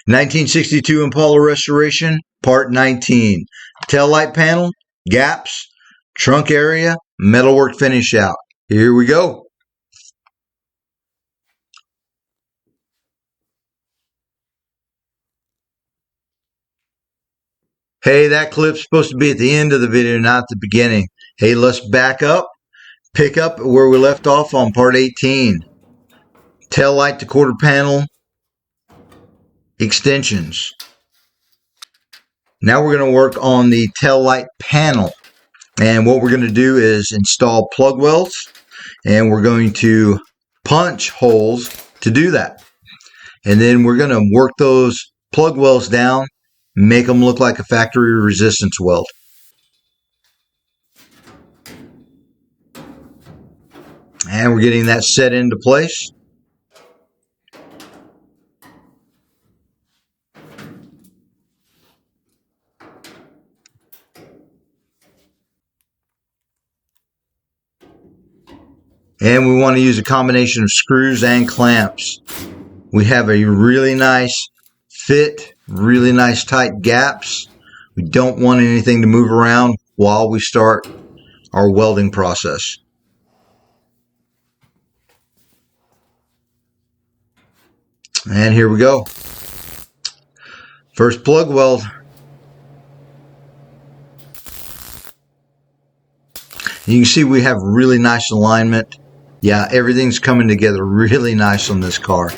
1962 Impala restoration, part 19. Taillight panel, gaps, trunk area, metalwork finish out. Here we go. Hey, that clip's supposed to be at the end of the video, not the beginning. Hey, let's back up, pick up where we left off on part 18. Taillight to quarter panel extensions. Now we're going to work on the taillight panel. And what we're going to do is install plug welds, and we're going to punch holes to do that. And then we're going to work those plug welds down, make them look like a factory resistance weld. And we're getting that set into place. And we want to use a combination of screws and clamps. We have a really nice fit, really nice tight gaps. We don't want anything to move around while we start our welding process. And here we go. First plug weld. You can see we have really nice alignment. Yeah, everything's coming together really nice on this car.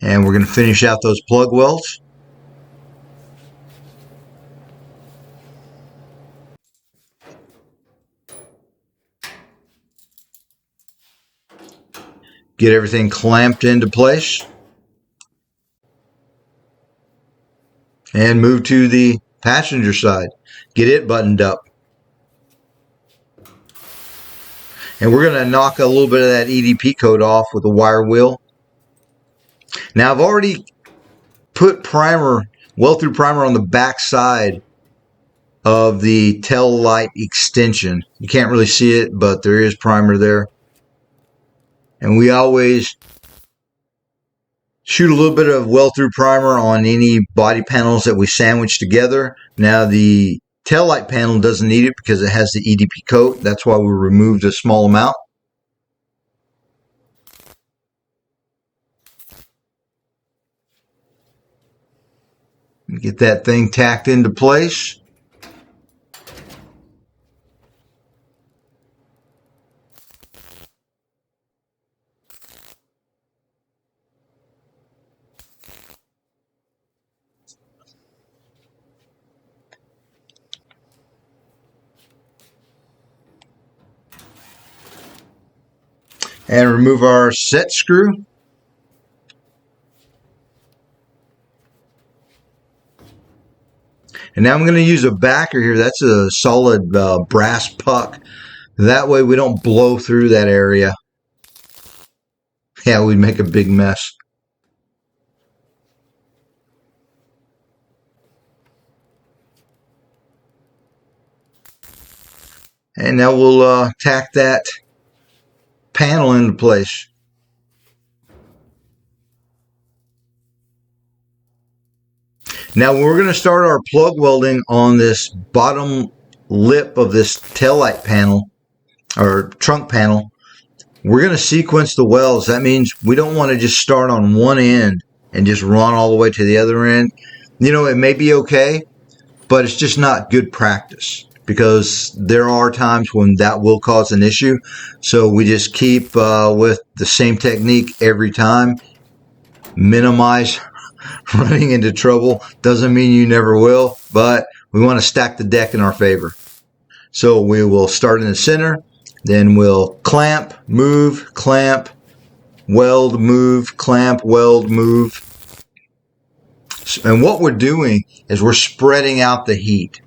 And we're going to finish out those plug welds. Get everything clamped into place. And move to the passenger side. Get it buttoned up. And we're going to knock a little bit of that EDP coat off with a wire wheel. Now I've already put primer, weld-through primer on the back side of the tail light extension. You can't really see it, but there is primer there. And we always shoot a little bit of weld-through primer on any body panels that we sandwich together. Now the taillight panel doesn't need it because it has the EDP coat. That's why we removed a small amount. Get that thing tacked into place. And remove our set screw. And now I'm going to use a backer here. That's a solid brass puck. That way we don't blow through that area. Yeah, we'd make a big mess. And now we'll tack that panel into place. Now we're going to start our plug welding on this bottom lip of this taillight panel or trunk panel. We're going to sequence the welds. That means we don't want to just start on one end and just run all the way to the other end. You know, it may be okay, but it's just not good practice, because there are times when that will cause an issue. So we just keep with the same technique every time. Minimize running into trouble. Doesn't mean you never will, but we want to stack the deck in our favor. So we will start in the center, then we'll clamp, move, clamp, weld, move, clamp, weld, move. And what we're doing is we're spreading out the heat.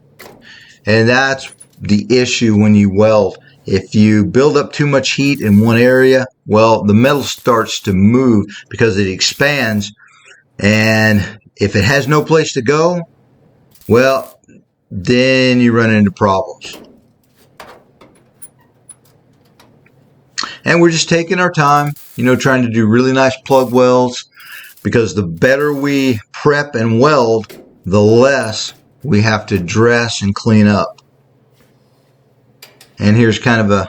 And that's the issue when you weld. If you build up too much heat in one area, well, the metal starts to move because it expands. And if it has no place to go, well, then you run into problems. And we're just taking our time, you know, trying to do really nice plug welds, because the better we prep and weld, the less we have to dress and clean up. And here's kind of a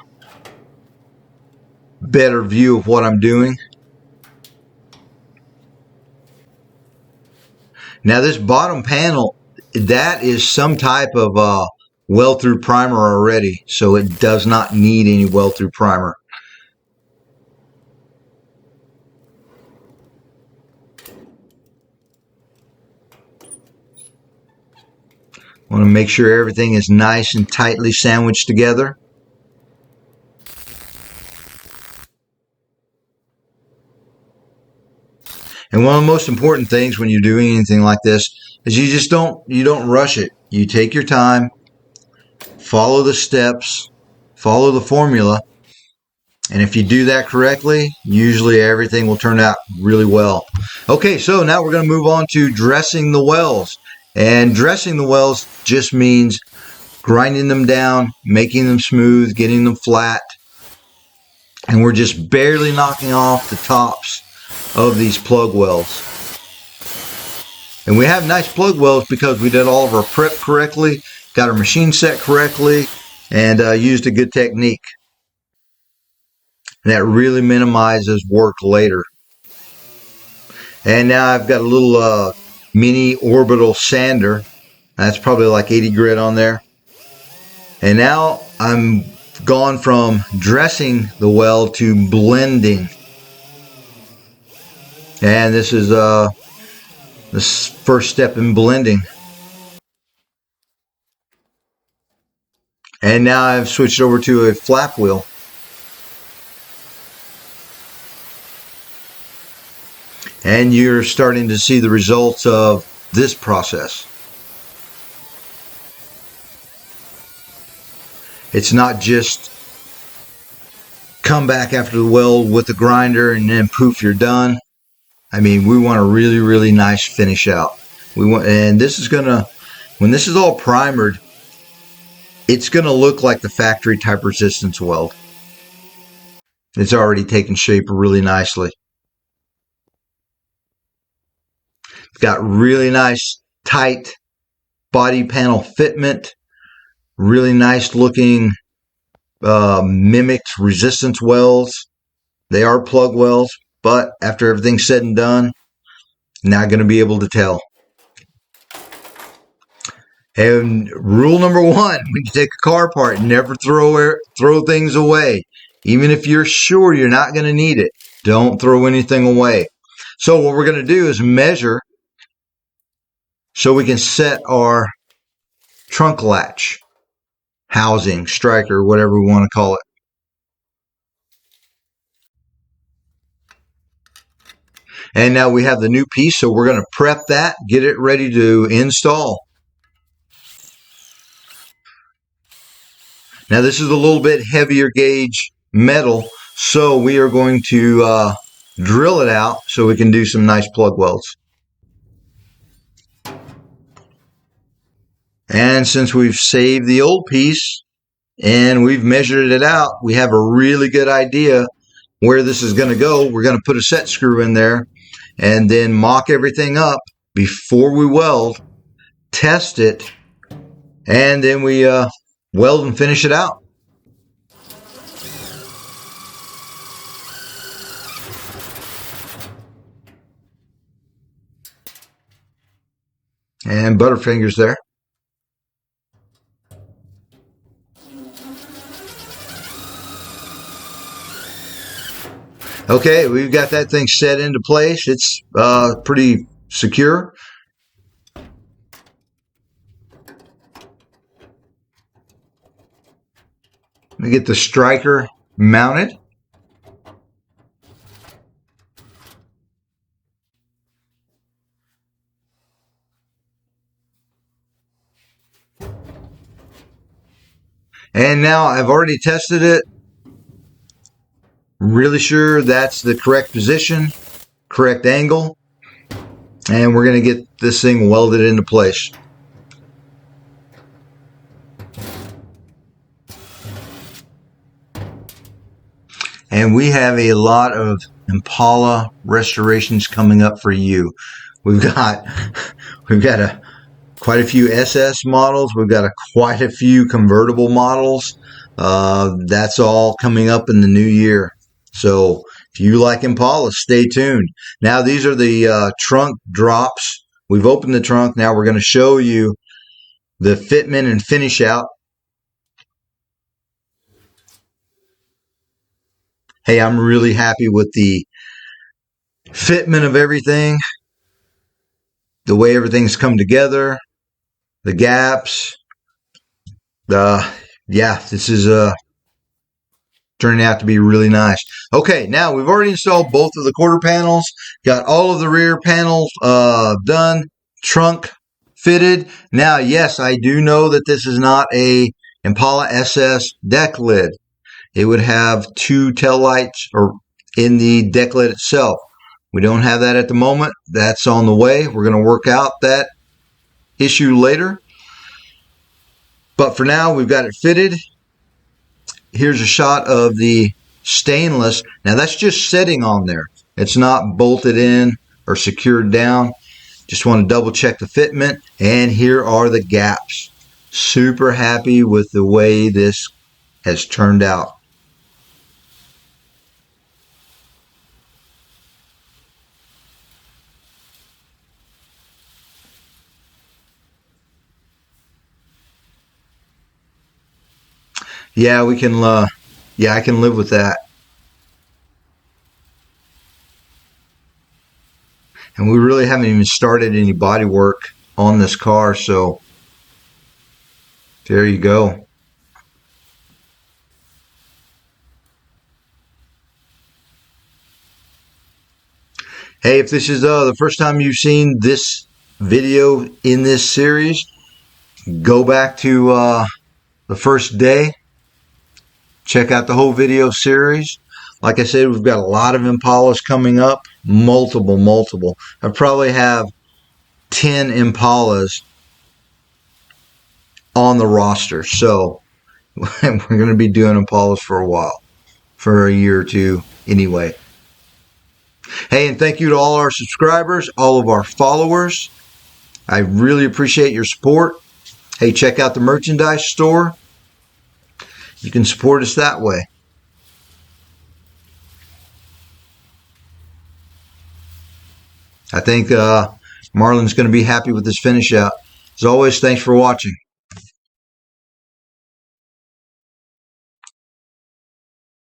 better view of what I'm doing. Now this bottom panel, that is some type of weld through primer already, so it does not need any weld through primer. Want to make sure everything is nice and tightly sandwiched together. And one of the most important things when you're doing anything like this is you don't rush it. You take your time, follow the steps, follow the formula, and if you do that correctly, usually everything will turn out really well. Okay, so now we're going to move on to dressing the welds. And dressing the welds just means grinding them down, making them smooth, getting them flat. And we're just barely knocking off the tops of these plug welds. And we have nice plug welds because we did all of our prep correctly, got our machine set correctly, and used a good technique. And that really minimizes work later. And now I've got a little mini orbital sander. That's probably like 80 grit on there. And now I'm gone from dressing the weld to blending. And this is the first step in blending. And now I've switched over to a flap wheel. And you're starting to see the results of this process. It's not just come back after the weld with the grinder and then poof, you're done. I mean, we want a really, really nice finish out. And this is gonna, when this is all primered, it's gonna look like the factory type resistance weld. It's already taken shape really nicely. It's got really nice tight body panel fitment, really nice looking mimicked resistance welds. They are plug welds, but after everything's said and done, not going to be able to tell. And rule number one, when you take a car apart, never throw things away. Even if you're sure you're not going to need it, don't throw anything away. So what we're going to do is measure so we can set our trunk latch, housing, striker, whatever we want to call it. And now we have the new piece, so we're going to prep that, get it ready to install. Now this is a little bit heavier gauge metal, so we are going to drill it out so we can do some nice plug welds. And since we've saved the old piece and we've measured it out, we have a really good idea where this is going to go. We're going to put a set screw in there and then mock everything up before we weld, test it, and then we weld and finish it out. And Butterfingers there. Okay, we've got that thing set into place. It's pretty secure. Let me get the striker mounted. And now I've already tested it. Really sure that's the correct position, correct angle, and we're going to get this thing welded into place. and we have a lot of Impala restorations coming up for you. We've got quite a few SS models. We've got quite a few convertible models. That's all coming up in the new year. So if you like Impala, stay tuned. Now these are the trunk drops. We've opened the trunk. Now we're going to show you the fitment and finish out. Hey, I'm really happy with the fitment of everything, the way everything's come together, the gaps. This is turning out to be really nice. Okay, now we've already installed both of the quarter panels, got all of the rear panels done, trunk fitted. Now, yes, I do know that this is not a Impala SS deck lid. It would have two tail lights or in the deck lid itself. We don't have that at the moment. That's on the way. We're going to work out that issue later. But for now, we've got it fitted. Here's a shot of the stainless. Now that's just sitting on there. It's not bolted in or secured down. Just want to double check the fitment. And here are the gaps. Super happy with the way this has turned out. Yeah, we can. I can live with that. And we really haven't even started any body work on this car, so there you go. Hey, if this is the first time you've seen this video in this series, go back to the first day. Check out the whole video series. Like I said, we've got a lot of Impalas coming up. Multiple. I probably have 10 Impalas on the roster. So we're going to be doing Impalas for a while. For a year or two anyway. Hey, and thank you to all our subscribers, all of our followers. I really appreciate your support. Hey, check out the merchandise store. You can support us that way. I think Marlon's going to be happy with this finish out. As always, thanks for watching.